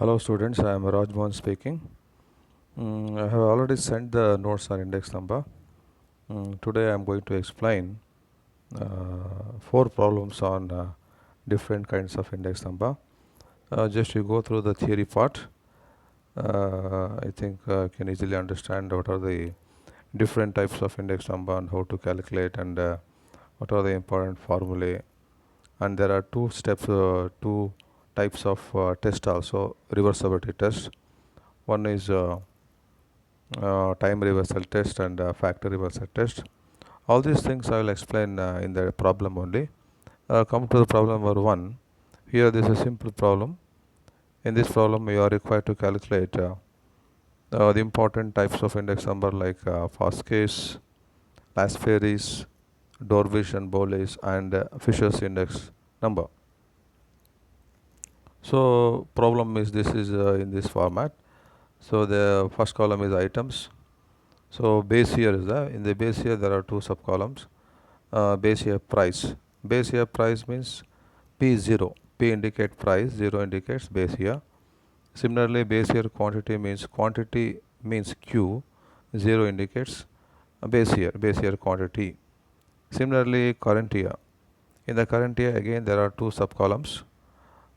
Hello students, I am Raj Mohan speaking. I have already sent the notes on index number. Today I am going to explain four problems on different kinds of index number. Just you go through the theory part. I think you can easily understand what are the different types of index number and how to calculate and what are the important formulae. And there are two types of test also, reversibility test. One is time reversal test and factor reversal test. All these things I will explain in the problem only. Come to the problem number 1. Here this is a simple problem. In this problem you are required to calculate the important types of index number like Foscase, Laspheris, Dorvish and Boles and Fisher's index number. So problem is this is in this format. So the first column is items. So base year is in the base year there are two sub columns. Base year price. Base year price means P0. P indicate price, 0 indicates base year. Similarly, base year quantity means Q, 0 indicates base year quantity. Similarly, current year. In the current year again there are two sub columns.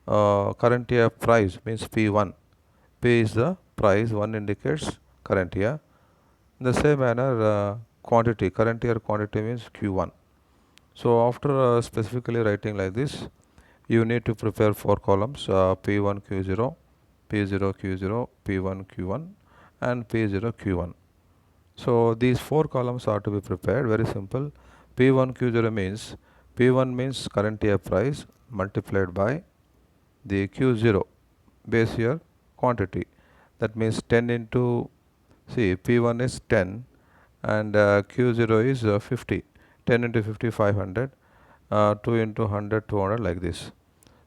Current year price means P1. P is the price, 1 indicates current year. In the same manner, quantity, current year quantity means Q1. So after specifically writing like this, you need to prepare four columns, P1 Q0, P0 Q0, P1 Q1 and P0 Q1. So these four columns are to be prepared, very simple. P1 Q0 means, P1 means current year price multiplied by the Q0, base year quantity. That means 10 into, see, P1 is 10 and Q0 is 50. 10 into 50, 500. 2 into 100, 200 like this.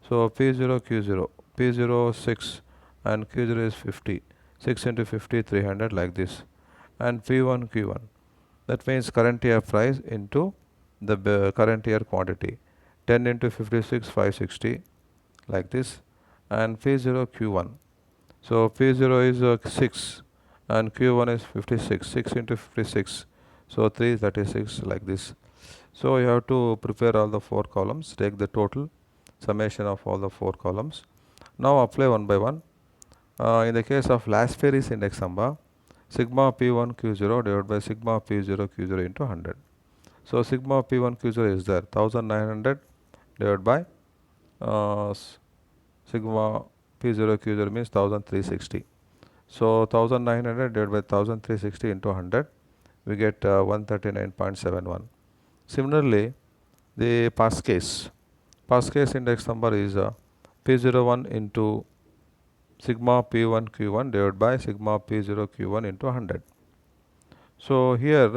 So P0 Q0, P0 6 and Q0 is 50. 6 into 50, 300 like this. And P1 Q1. That means current year price into the current year quantity. 10 into 56, 560 like this. And P0 Q1. So P0 is 6 and Q1 is 56. 6 into 56. So 336 like this. So you have to prepare all the four columns, take the total summation of all the four columns. Now apply one by one. In the case of Laspheris index number, sigma P1 Q0 divided by sigma P0 Q0 into 100. So sigma P1 Q0 is there, 1900 divided by sigma P0 Q0 means 1360. So 1900 divided by 1360 into 100, we get 139.71. Similarly, the Pascase index number is P01 into sigma P1 Q1 divided by sigma P0 Q1 into 100. So here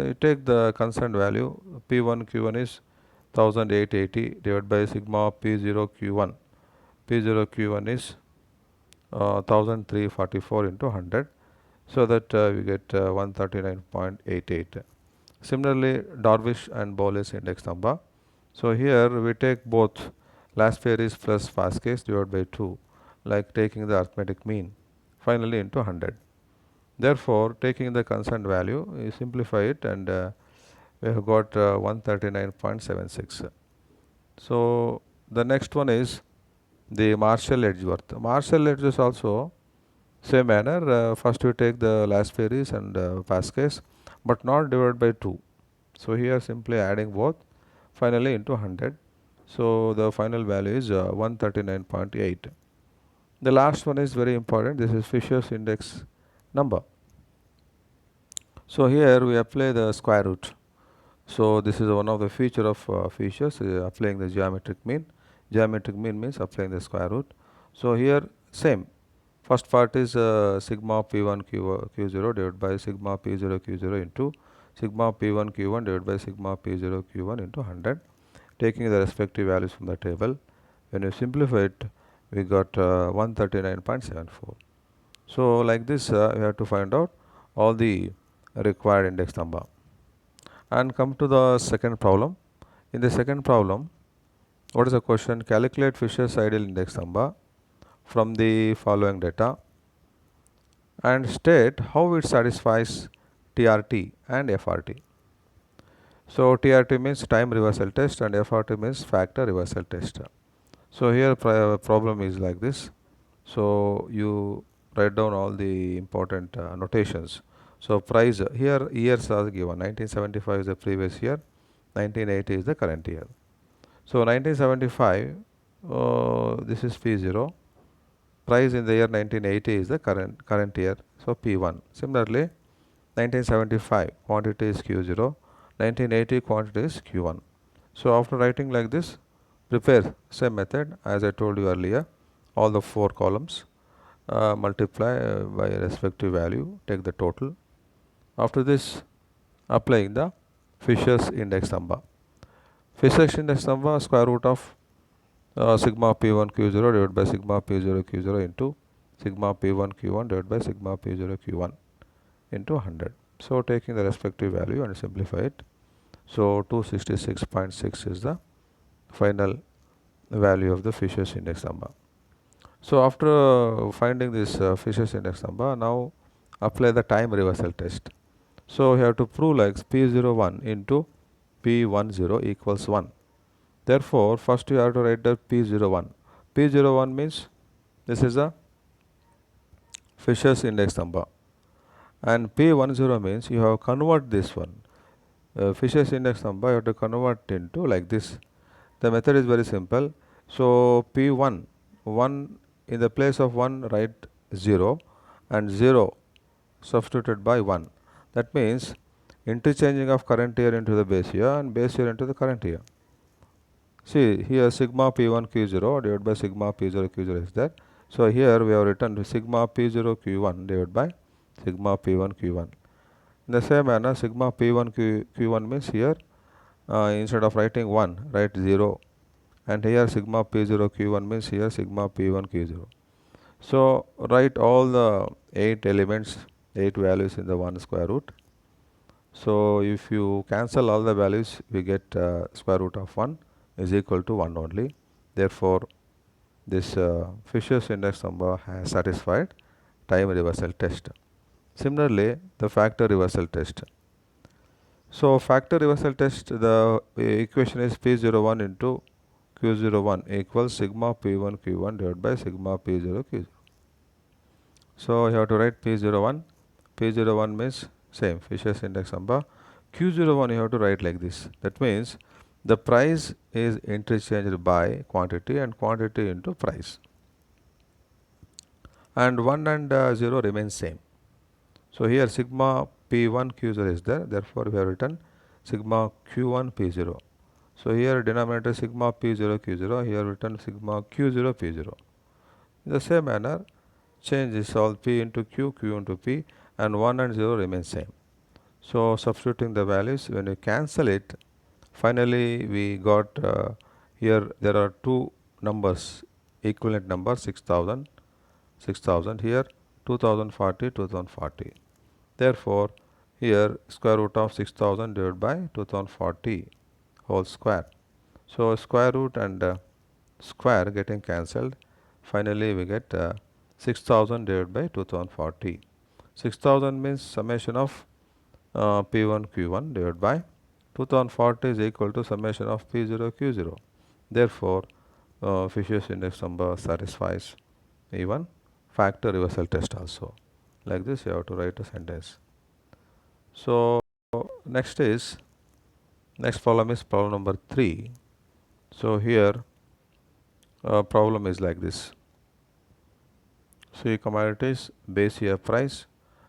you take the concerned value, P1 Q1 is 1880 divided by sigma P0 Q1. P0 Q1 is 1344 into 100. So that we get 139.88. Similarly, Darvish and Boles index number. So here we take both Laspheris plus Foscase divided by 2, like taking the arithmetic mean, finally into 100. Therefore, taking the concerned value, you simplify it and we have got 139.76. So the next one is the Marshall Edgeworth. Marshall Edgeworth also same manner. First we take the Laspheris and Foscase, but not divided by 2. So here simply adding both, finally into 100. So the final value is 139.8. The last one is very important. This is Fisher's index number. So here we apply the square root. So this is one of the feature of Fisher's, applying the geometric mean. Geometric mean means applying the square root. So here same. First part is sigma P1 Q0 divided by sigma P0 Q0 into sigma P1 Q1 divided by sigma P0 Q1 into 100, taking the respective values from the table. When you simplify it, we got 139.74. So like this we have to find out all the required index number. And come to the second problem. In the second problem, what is the question? Calculate Fisher's ideal index number from the following data and state how it satisfies TRT and FRT. So TRT means time reversal test and FRT means factor reversal test. So here problem is like this. So you write down all the important notations. So price here years are given. 1975 is the previous year, 1980 is the current year. So 1975, this is P0. Price in the year 1980 is the current year. So P1. Similarly, 1975 quantity is Q0, 1980 quantity is Q1. So after writing like this, prepare same method as I told you earlier. All the 4 columns, multiply by respective value, take the total. After this, applying the Fisher's index number. Fisher's index number square root of sigma P1 Q0 divided by sigma P0 Q0 into sigma P1 Q1 divided by sigma P0 Q1 into 100. So taking the respective value and simplify it. So 266.6 is the final value of the Fisher's index number. So after finding this Fisher's index number, now apply the time reversal test. So you have to prove like P01 into P10 equals 1. Therefore, first you have to write the P01. P01 means this is the Fisher's index number, and P10 means you have convert this one. Fisher's index number you have to convert into like this. The method is very simple. So P1, 1 in the place of 1 write 0 and 0 substituted by 1. That means interchanging of current year into the base year and base year into the current year. See here sigma P1 Q0 divided by sigma P0 Q0 is there. So here we have written sigma P0 Q1 divided by sigma P1 Q1. In the same manner, sigma P1 Q1 means here instead of writing 1, write 0, and here sigma P0 Q1 means here sigma P1 Q0. So write all the 8 elements, 8 values in the 1 square root. So if you cancel all the values, we get square root of 1 is equal to 1 only. Therefore, this Fisher's index number has satisfied time reversal test. Similarly, the factor reversal test. So factor reversal test, the equation is P01 into Q01 equals sigma P1 Q1 divided by sigma P0 Q0. So you have to write P01. P01 means same Fisher's index number. Q01 you have to write like this. That means the price is interchanged by quantity and quantity into price. And 1 and 0 remains same. So here sigma P1 Q0 is there. Therefore we have written sigma Q1 P0. So here denominator sigma P0 Q0. Here written sigma Q0 P0. In the same manner, change this all P into Q, Q into P, and 1 and 0 remain same. So substituting the values, when you cancel it, finally we got here there are 2 numbers, equivalent number 6000, 6000 here 2040, 2040. Therefore, here square root of 6000 divided by 2040 whole square. So square root and square getting cancelled. Finally, we get 6000 divided by 2040. 6000 means summation of P1 Q1 divided by 2040 is equal to summation of P0 Q0. Therefore, Fisher's index number satisfies even factor reversal test also. Like this you have to write a sentence. So next problem is problem number 3. So here problem is like this. See commodities, base year price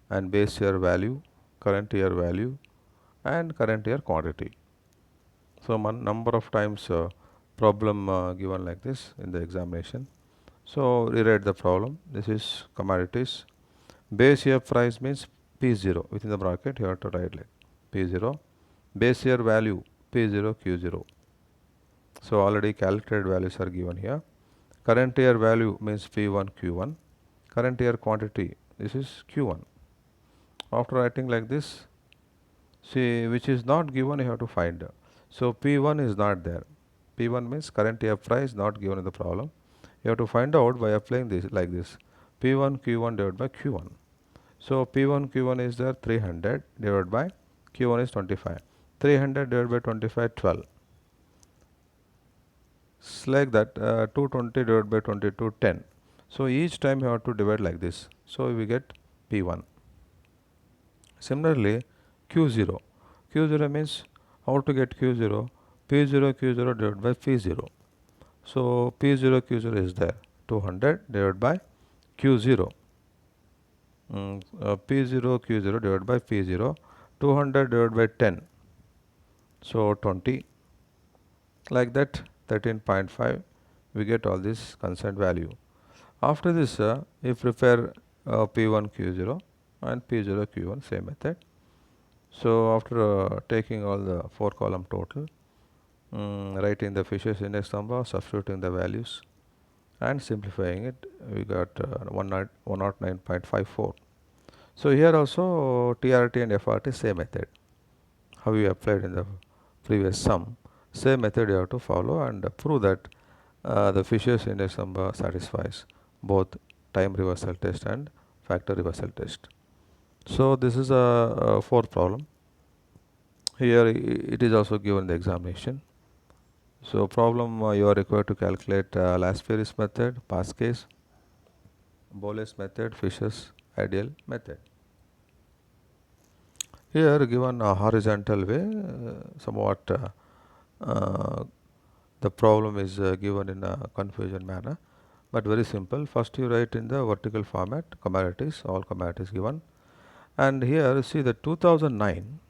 and base year value, current year value and current year quantity. So number of times problem given like this in the examination. So rewrite the problem. This is commodities. Base year price means P0 within the bracket you have to write like P0. Base year value P0 Q0. So already calculated values are given here. Current year value means P1 Q1. Current year quantity, this is Q1. After writing like this, see which is not given you have to find. So P1 is not there. P1 means current year price not given in the problem. You have to find out by applying this like this, P1 Q1 divided by Q1. So P1 Q1 is there 300 divided by Q1 is 25. 300 divided by 25, 12. It's like that, 220 divided by 22, 10. So each time you have to divide like this. So we get P1. Similarly, Q0. Q0 means how to get Q0? P0 Q0 divided by P0. So P0 Q0 is there, 200 divided by Q0. P0 Q0 divided by P0, 200 divided by 10. So 20. Like that, 13.5. We get all this constant value. After this, we prepare P1 Q0 and P0 Q1, same method. So after taking all the 4 column total, writing the Fisher's index number, substituting the values and simplifying it, we got 109.54. So here also TRT and FRT same method. How you applied in the previous sum, same method you have to follow and prove that the Fisher's index number satisfies both time reversal test and factor reversal test. So this is a fourth problem. Here it is also given the examination. So problem you are required to calculate Laspieres method, Pasquet, Boles method, Fisher's ideal method. Here given a horizontal way, somewhat the problem is given in a confusion manner, but very simple. First you write in the vertical format commodities, all commodities given, and here see the 2009,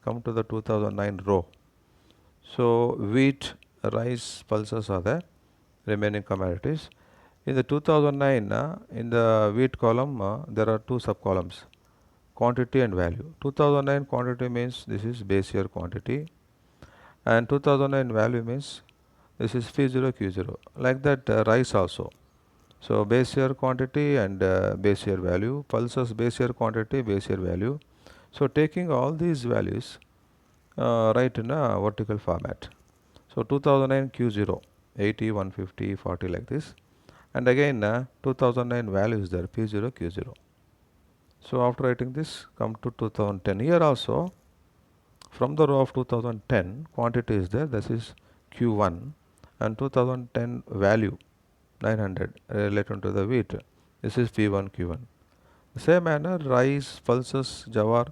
come to the 2009 row. So wheat, rice, pulses are the remaining commodities. In the 2009, in the wheat column, there are 2 sub columns, quantity and value. 2009 quantity means this is base year quantity, and 2009 value means this is P0 Q0. Like that, rice also. So base year quantity and base year value, pulses base year quantity, base year value. So taking all these values, write in a vertical format. So 2009 Q0, 80, 150, 40 like this, and again 2009 value is there, P0 Q0. So after writing this, come to 2010. Here also from the row of 2010 quantity is there, this is Q1, and 2010 value 900 related to the wheat, this is P1 Q1. Same manner, rice, pulses, jawar,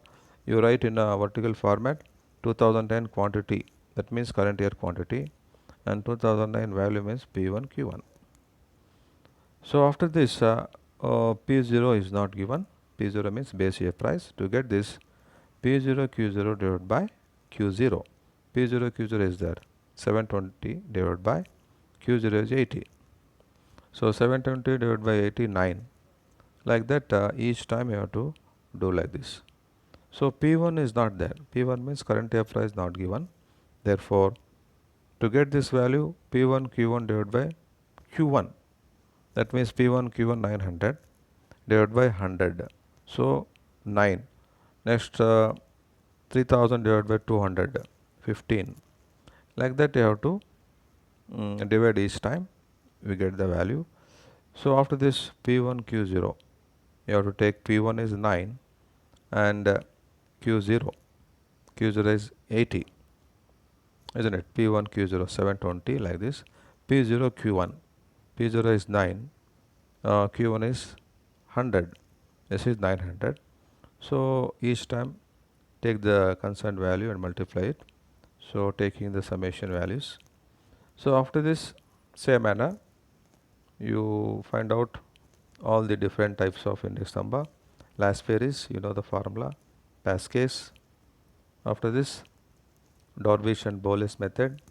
you write in a vertical format 2010 quantity, that means current year quantity, and 2009 value means P1 Q1. So after this, P0 is not given. P0 means base year price. To get this, P0 Q0 divided by Q0. P0 Q0 is there, 720 divided by Q0 is 80. So 720 divided by 89. Like that, each time you have to do like this. So P1 is not there. P1 means current year price not given. Therefore, to get this value, P1 Q1 divided by Q1. That means P1 Q1 900 divided by 100. So 9. Next 3000 divided by 200, 15. Like that you have to divide each time, we get the value. So after this P1 Q0, you have to take P1 is 9 and Q0 is 80, isn't it? P1 Q0 720 like this. P0 Q1, P0 is 9, Q1 is 100, this is 900. So each time take the concerned value and multiply it. So taking the summation values. So after this, same manner, you find out all the different types of index number. Laspieres, you know the formula. Pasquet. After this, Dorvish and Boles method.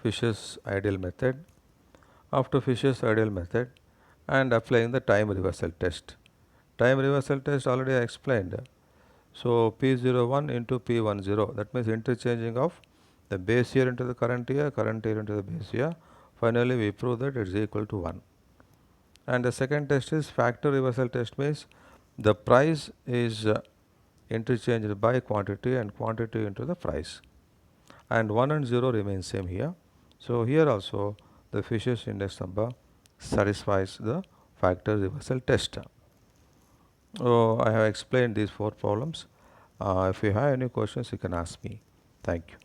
Fisher's ideal method. After Fisher's ideal method, and applying the time reversal test. Time reversal test already I explained. So P01 into P10, that means interchanging of the base year into the current year into the base year. Finally, we prove that it is equal to 1. And the second test is factor reversal test, means the price is interchanged by quantity and quantity into the price. And 1 and 0 remain same here. So here also the Fisher's index number satisfies the factor reversal test. So I have explained these 4 problems. If you have any questions, you can ask me. Thank you.